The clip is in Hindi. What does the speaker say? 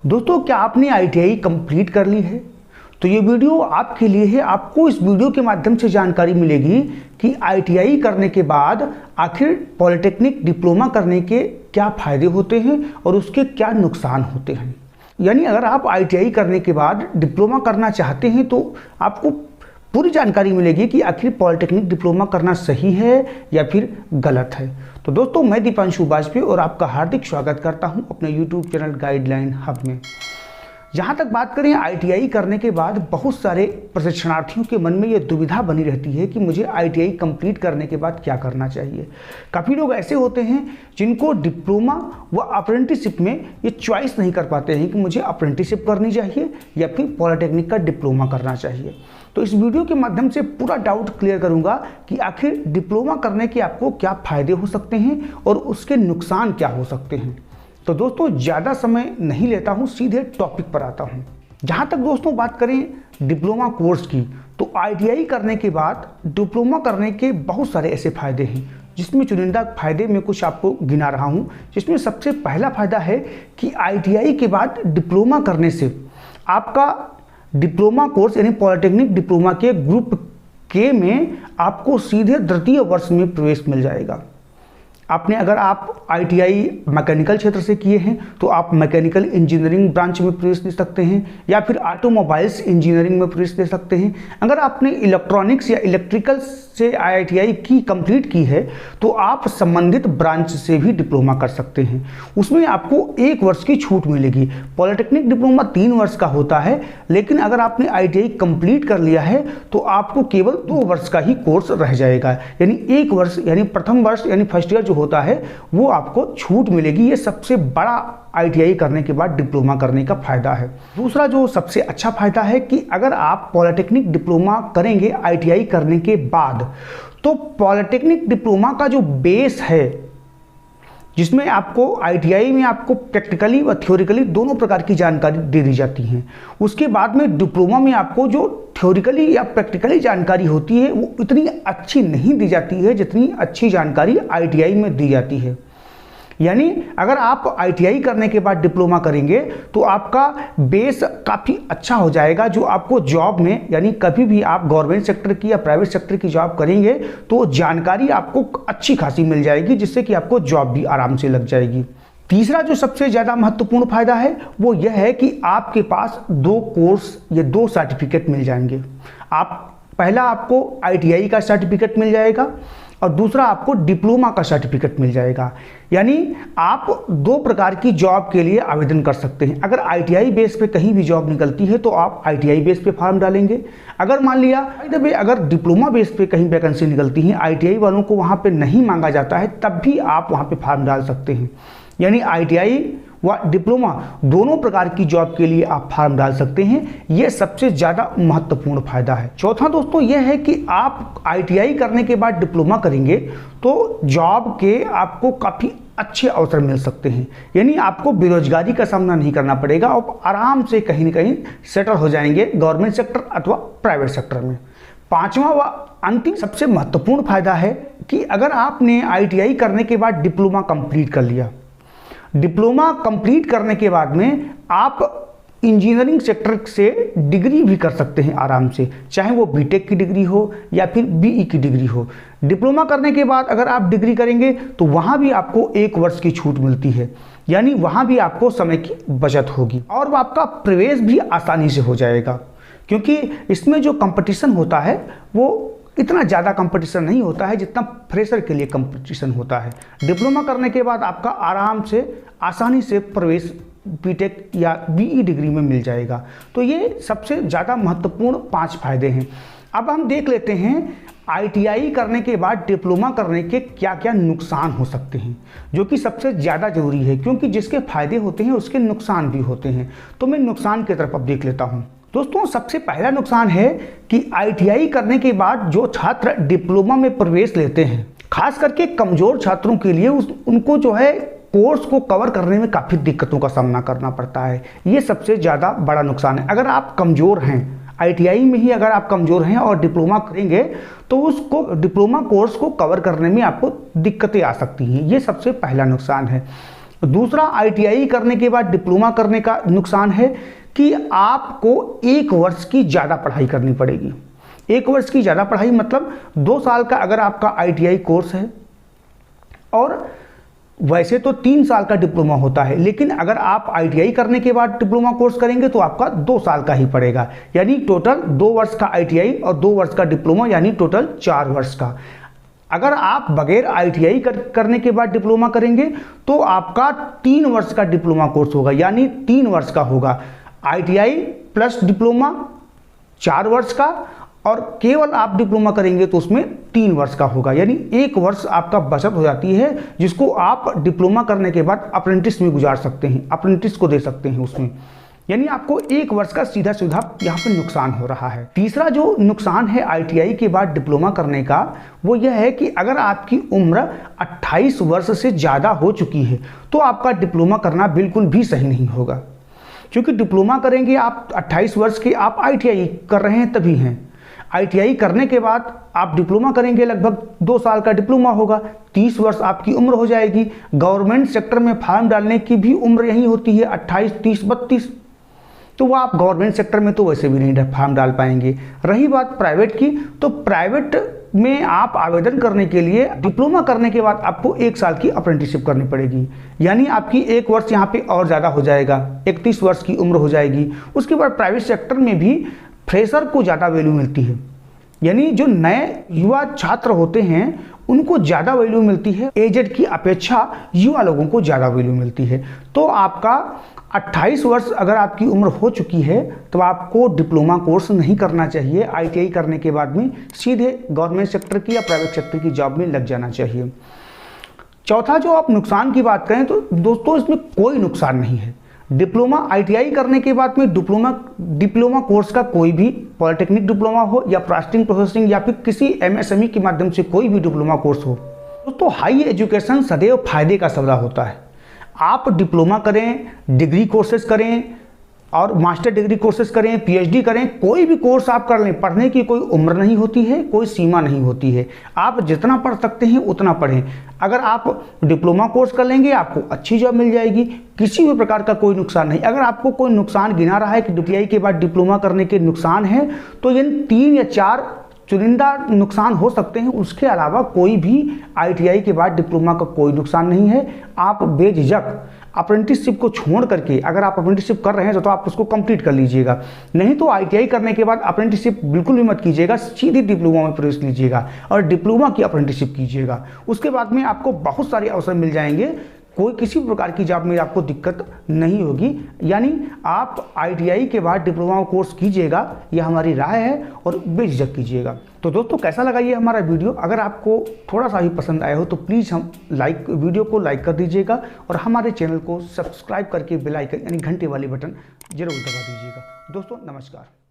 दोस्तों, क्या आपने ITI कंप्लीट कर ली है? तो ये वीडियो आपके लिए है। आपको इस वीडियो के माध्यम से जानकारी मिलेगी कि ITI करने के बाद आखिर पॉलिटेक्निक डिप्लोमा करने के क्या फ़ायदे होते हैं और उसके क्या नुकसान होते हैं। यानी अगर आप ITI करने के बाद डिप्लोमा करना चाहते हैं तो आपको पूरी जानकारी मिलेगी कि आखिर पॉलिटेक्निक डिप्लोमा करना सही है या फिर गलत है। तो दोस्तों, मैं दीपांशु वाजपेयी और आपका हार्दिक स्वागत करता हूं अपने YouTube चैनल गाइडलाइन हब में। जहां तक बात करें ITI करने के बाद, बहुत सारे प्रशिक्षणार्थियों के मन में ये दुविधा बनी रहती है कि मुझे ITI कंप्लीट करने के बाद क्या करना चाहिए। काफ़ी लोग ऐसे होते हैं जिनको डिप्लोमा व अप्रेंटिसशिप में ये चॉइस नहीं कर पाते हैं कि मुझे अप्रेंटिसशिप करनी चाहिए या फिर पॉलिटेक्निक का डिप्लोमा करना चाहिए। तो इस वीडियो के माध्यम से पूरा डाउट क्लियर करूंगा कि आखिर डिप्लोमा करने के आपको क्या फ़ायदे हो सकते हैं और उसके नुकसान क्या हो सकते हैं। तो दोस्तों, ज़्यादा समय नहीं लेता हूं, सीधे टॉपिक पर आता हूं। जहां तक दोस्तों बात करें डिप्लोमा कोर्स की, तो ITI करने के बाद डिप्लोमा करने के बहुत सारे ऐसे फ़ायदे हैं, जिसमें चुनिंदा फ़ायदे में कुछ आपको गिना रहा हूं। जिसमें सबसे पहला फ़ायदा है कि ITI के बाद डिप्लोमा करने से आपका डिप्लोमा कोर्स यानी पॉलिटेक्निक डिप्लोमा के ग्रुप के में आपको सीधे तृतीय वर्ष में प्रवेश मिल जाएगा। आपने अगर आप ITI मैकेनिकल क्षेत्र से किए हैं तो आप मैकेनिकल इंजीनियरिंग ब्रांच में प्रवेश दे सकते हैं या फिर ऑटोमोबाइल्स इंजीनियरिंग में प्रवेश दे सकते हैं। अगर आपने इलेक्ट्रॉनिक्स या इलेक्ट्रिकल से ITI की कंप्लीट की है तो आप संबंधित ब्रांच से भी डिप्लोमा कर सकते हैं। उसमें आपको 1 वर्ष की छूट मिलेगी। पॉलिटेक्निक डिप्लोमा 3 वर्ष का होता है, लेकिन अगर आपने ITI कंप्लीट कर लिया है तो आपको केवल 2 वर्ष का ही कोर्स रह जाएगा। यानी 1 वर्ष यानी प्रथम वर्ष यानी फर्स्ट ईयर जो होता है वो आपको छूट मिलेगी। ये सबसे बड़ा ITI करने के बाद डिप्लोमा करने का फायदा है। दूसरा जो सबसे अच्छा फायदा है कि अगर आप पॉलिटेक्निक डिप्लोमा करेंगे ITI करने के बाद, तो पॉलिटेक्निक डिप्लोमा का जो बेस है, जिसमें आपको ITI में आपको प्रैक्टिकली व थ्योरिकली दोनों प्रकार की जानकारी दे दी जाती है। उसके बाद में डिप्लोमा में आपको जो थ्योरिकली या प्रैक्टिकली जानकारी होती है वो इतनी अच्छी नहीं दी जाती है जितनी अच्छी जानकारी ITI में दी जाती है। यानी अगर आप ITI करने के बाद डिप्लोमा करेंगे तो आपका बेस काफ़ी अच्छा हो जाएगा, जो आपको जॉब में यानी कभी भी आप गवर्नमेंट सेक्टर की या प्राइवेट सेक्टर की जॉब करेंगे तो जानकारी आपको अच्छी खासी मिल जाएगी, जिससे कि आपको जॉब भी आराम से लग जाएगी। तीसरा जो सबसे ज़्यादा महत्वपूर्ण फायदा है वो यह है कि आपके पास 2 कोर्स या 2 सर्टिफिकेट मिल जाएंगे। पहला आपको ITI का सर्टिफिकेट मिल जाएगा और दूसरा आपको डिप्लोमा का सर्टिफिकेट मिल जाएगा। यानी आप 2 प्रकार की जॉब के लिए आवेदन कर सकते हैं। अगर ITI बेस पे कहीं भी जॉब निकलती है तो आप ITI बेस पे फॉर्म डालेंगे। अगर मान लिया अगर डिप्लोमा बेस पे कहीं वैकेंसी निकलती है, ITI वालों को वहाँ पे नहीं मांगा जाता है, तब भी आप वहाँ पे फॉर्म डाल सकते हैं। यानी ITI व डिप्लोमा दोनों प्रकार की जॉब के लिए आप फॉर्म डाल सकते हैं। यह सबसे ज़्यादा महत्वपूर्ण फायदा है। चौथा दोस्तों यह है कि आप ITI करने के बाद डिप्लोमा करेंगे तो जॉब के आपको काफ़ी अच्छे अवसर मिल सकते हैं। यानी आपको बेरोजगारी का सामना नहीं करना पड़ेगा और आराम से कहीं न कहीं सेटल हो जाएंगे गवर्नमेंट सेक्टर अथवा प्राइवेट सेक्टर में। पांचवा व अंतिम सबसे महत्वपूर्ण फायदा है कि अगर आपने ITI करने के बाद डिप्लोमा कंप्लीट कर लिया, डिप्लोमा कंप्लीट करने के बाद में आप इंजीनियरिंग सेक्टर से डिग्री भी कर सकते हैं आराम से, चाहे वो बीटेक की डिग्री हो या फिर BE की डिग्री हो। डिप्लोमा करने के बाद अगर आप डिग्री करेंगे तो वहाँ भी आपको 1 वर्ष की छूट मिलती है। यानी वहाँ भी आपको समय की बचत होगी और आपका प्रवेश भी आसानी से हो जाएगा, क्योंकि इसमें जो कंपटीशन होता है वो इतना ज़्यादा कंपटीशन नहीं होता है जितना फ्रेशर के लिए कंपटीशन होता है। डिप्लोमा करने के बाद आपका आराम से आसानी से प्रवेश बीटेक या BE डिग्री में मिल जाएगा। तो ये सबसे ज़्यादा महत्वपूर्ण 5 फायदे हैं। अब हम देख लेते हैं ITI करने के बाद डिप्लोमा करने के क्या क्या नुकसान हो सकते हैं, जो कि सबसे ज़्यादा जरूरी है, क्योंकि जिसके फायदे होते हैं उसके नुकसान भी होते हैं। तो मैं नुकसान की तरफ अब देख लेता हूँ। दोस्तों, सबसे पहला नुकसान है कि ITI करने के बाद जो छात्र डिप्लोमा में प्रवेश लेते हैं, खास करके कमज़ोर छात्रों के लिए उनको जो है कोर्स को कवर करने में काफ़ी दिक्कतों का सामना करना पड़ता है। ये सबसे ज़्यादा बड़ा नुकसान है। अगर आप कमज़ोर हैं, ITI में ही अगर आप कमज़ोर हैं और डिप्लोमा करेंगे तो उसको डिप्लोमा कोर्स को कवर करने में आपको दिक्कतें आ सकती हैं। ये सबसे पहला नुकसान है। दूसरा, आईटीआई करने के बाद डिप्लोमा करने का नुकसान है कि आपको 1 वर्ष की ज़्यादा पढ़ाई करनी पड़ेगी। 1 वर्ष की ज़्यादा पढ़ाई मतलब 2 साल का अगर आपका आईटीआई कोर्स है, और वैसे तो 3 साल का डिप्लोमा होता है, लेकिन अगर आप आईटीआई करने के बाद डिप्लोमा कोर्स करेंगे तो आपका 2 साल का ही पड़ेगा, यानी टोटल 2 वर्ष का आईटीआई और 2 वर्ष का डिप्लोमा, यानी टोटल 4 वर्ष का। अगर आप बगैर आईटीआई करने के बाद डिप्लोमा करेंगे तो आपका 3 वर्ष का डिप्लोमा कोर्स होगा, यानी 3 वर्ष का होगा। आईटीआई प्लस डिप्लोमा 4 वर्ष का, और केवल आप डिप्लोमा करेंगे तो उसमें 3 वर्ष का होगा, यानी 1 वर्ष आपका बचत हो जाती है, जिसको आप डिप्लोमा करने के बाद अप्रेंटिस में गुजार सकते हैं, अप्रेंटिस को दे सकते हैं उसमें, यानी आपको 1 वर्ष का सीधा सीधा यहाँ पे नुकसान हो रहा है। तीसरा जो नुकसान है आईटीआई के बाद डिप्लोमा करने का, वो यह है कि अगर आपकी उम्र 28 वर्ष से ज़्यादा हो चुकी है तो आपका डिप्लोमा करना बिल्कुल भी सही नहीं होगा, क्योंकि डिप्लोमा करेंगे आप 28 वर्ष के, आप आईटीआई कर रहे हैं तभी हैं। आईटीआई करने के बाद आप डिप्लोमा करेंगे, लगभग 2 साल का डिप्लोमा होगा, 30 वर्ष आपकी उम्र हो जाएगी। गवर्नमेंट सेक्टर में फॉर्म डालने की भी उम्र यही होती है 28, 30, 32, तो वो आप गवर्नमेंट सेक्टर में तो वैसे भी नहीं फॉर्म डाल पाएंगे। रही बात प्राइवेट की, तो प्राइवेट में आप आवेदन करने के लिए डिप्लोमा करने के बाद आपको 1 साल की अप्रेंटिसशिप करनी पड़ेगी, यानी आपकी 1 वर्ष यहाँ पे और ज़्यादा हो जाएगा, 31 वर्ष की उम्र हो जाएगी। उसके बाद प्राइवेट सेक्टर में भी फ्रेशर को ज़्यादा वैल्यू मिलती है, यानी जो नए युवा छात्र होते हैं उनको ज़्यादा वैल्यू मिलती है, एजेड की अपेक्षा युवा लोगों को ज़्यादा वैल्यू मिलती है। तो आपका 28 वर्ष अगर आपकी उम्र हो चुकी है तो आपको डिप्लोमा कोर्स नहीं करना चाहिए। आईटीआई करने के बाद में सीधे गवर्नमेंट सेक्टर की या प्राइवेट सेक्टर की जॉब में लग जाना चाहिए। चौथा, जो आप नुकसान की बात करें तो दोस्तों इसमें कोई नुकसान नहीं है। डिप्लोमा आईटीआई करने के बाद में डिप्लोमा कोर्स का कोई भी पॉलिटेक्निक डिप्लोमा हो या प्लास्टिंग प्रोसेसिंग या फिर किसी एमएसएमई के माध्यम से कोई भी डिप्लोमा कोर्स हो, तो हाई एजुकेशन सदैव फायदे का सौदा होता है। आप डिप्लोमा करें, डिग्री कोर्सेज करें और मास्टर डिग्री कोर्सेज करें, पीएचडी करें, कोई भी कोर्स आप कर लें, पढ़ने की कोई उम्र नहीं होती है, कोई सीमा नहीं होती है। आप जितना पढ़ सकते हैं उतना पढ़ें। अगर आप डिप्लोमा कोर्स कर लेंगे आपको अच्छी जॉब मिल जाएगी, किसी भी प्रकार का कोई नुकसान नहीं। अगर आपको कोई नुकसान गिना रहा है कि आईटीआई के बाद डिप्लोमा करने के नुकसान है, तो इन 3 या 4 चुनिंदा नुकसान हो सकते हैं, उसके अलावा कोई भी आईटीआई के बाद डिप्लोमा का कोई नुकसान नहीं है। आप बेझिझक अप्रेंटिसशिप को छोड़ करके, अगर आप अप्रेंटिसशिप कर रहे हैं तो आप उसको कंप्लीट कर लीजिएगा, नहीं तो आईटीआई करने के बाद अप्रेंटिसशिप बिल्कुल भी मत कीजिएगा, सीधे डिप्लोमा में प्रवेश लीजिएगा और डिप्लोमा की अप्रेंटिसशिप कीजिएगा। उसके बाद में आपको बहुत सारे अवसर मिल जाएंगे, कोई किसी प्रकार की जॉब में आपको दिक्कत नहीं होगी। यानी आप आईटीआई के बाद डिप्लोमा कोर्स कीजिएगा, यह हमारी राय है, और बेझिझक कीजिएगा। तो दोस्तों कैसा लगा ये हमारा वीडियो? अगर आपको थोड़ा सा भी पसंद आया हो तो प्लीज़ वीडियो को लाइक कर दीजिएगा और हमारे चैनल को सब्सक्राइब करके बेल आइकन यानी घंटे वाली बटन जरूर दबा दीजिएगा। दोस्तों नमस्कार।